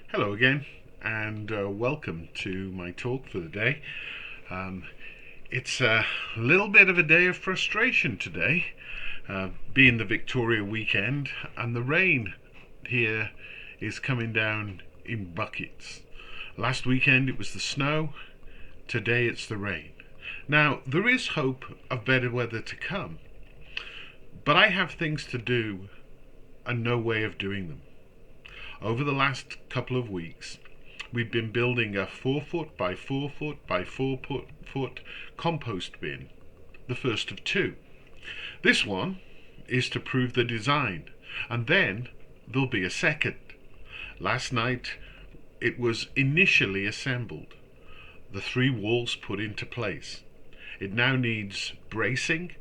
Hello again, and welcome to my talk for the day. Um, it's a little bit of a day of frustration today, being the Victoria weekend, and the rain here is coming down in buckets. Last weekend it was the snow, today it's the rain. Now, there is hope of better weather to come, but I have things to do and no way of doing them. Over the last couple of weeks, we've been building a 4 foot by 4 foot by 4 foot compost bin, the first of two. This one is to prove the design, and then there'll be a second. Last night it was initially assembled, the three walls put into place. It now needs bracing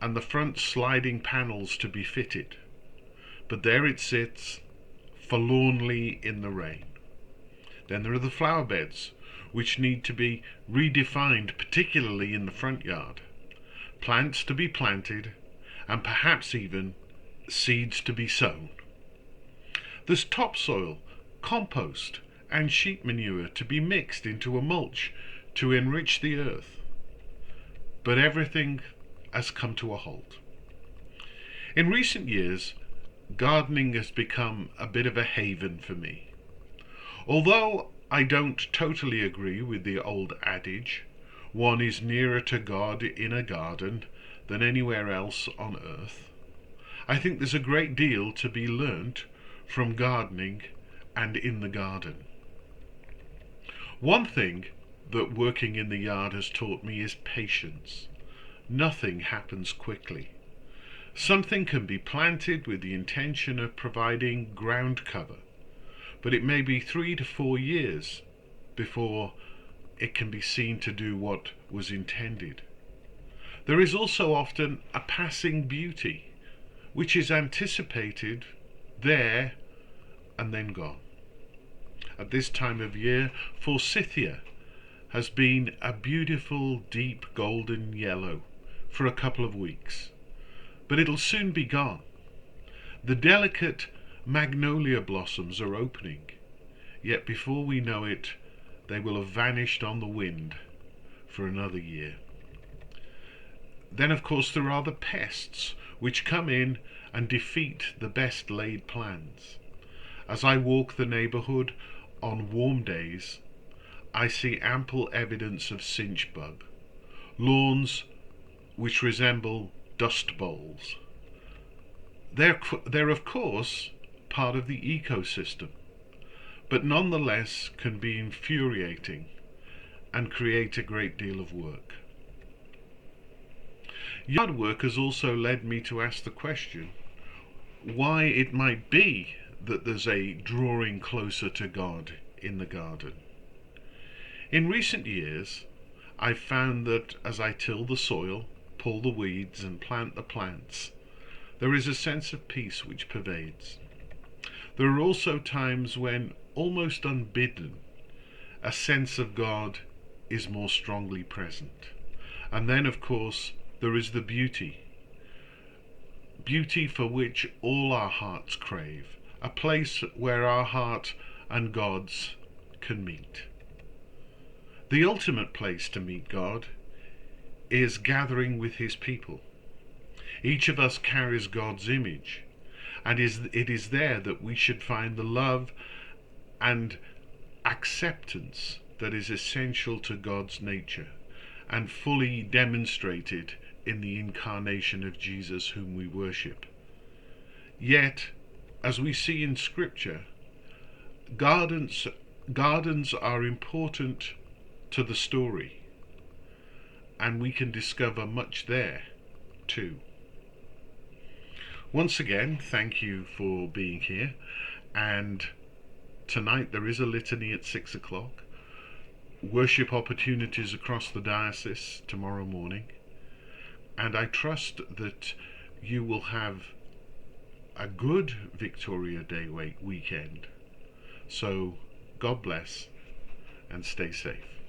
and the front sliding panels to be fitted. But there it sits, forlornly in the rain. Then there are the flower beds, which need to be redefined, particularly in the front yard. Plants to be planted, and perhaps even seeds to be sown. There's topsoil, compost, and sheep manure to be mixed into a mulch to enrich the earth. But everything has come to a halt. In recent years, gardening has become a bit of a haven for me. Although I don't totally agree with the old adage, one is nearer to God in a garden than anywhere else on earth, I think there's a great deal to be learnt from gardening and in the garden. One thing that working in the yard has taught me is patience. Nothing happens quickly. Something can be planted with the intention of providing ground cover, but it may be 3 to 4 years before it can be seen to do what was intended. There is also often a passing beauty, which is anticipated there and then gone. At this time of year, forsythia has been a beautiful deep golden yellow for a couple of weeks. But it'll soon be gone. The delicate magnolia blossoms are opening, yet before we know it, they will have vanished on the wind for another year. Then, of course, there are the pests, which come in and defeat the best laid plans. As I walk the neighbourhood on warm days, I see ample evidence of cinch bug, lawns which resemble dust bowls. They're of course part of the ecosystem, but nonetheless can be infuriating and create a great deal of work. Yard work has also led me to ask the question why it might be that there's a drawing closer to God in the garden. In recent years, I've found that as I till the soil, pull the weeds and plant the plants, there is a sense of peace which pervades. There are also times when, almost unbidden, a sense of God is more strongly present. And then, of course, there is the beauty for which all our hearts crave, a place where our heart and God's can meet. The ultimate place to meet God is gathering with his people. Each of us carries God's image, and it is there that we should find the love and acceptance that is essential to God's nature and fully demonstrated in the incarnation of Jesus whom we worship. Yet, as we see in Scripture, gardens are important to the story, and we can discover much there too. Once again, thank you for being here, and tonight there is a litany at 6 o'clock, worship opportunities across the diocese tomorrow morning, and I trust that you will have a good Victoria Day weekend. So God bless and stay safe.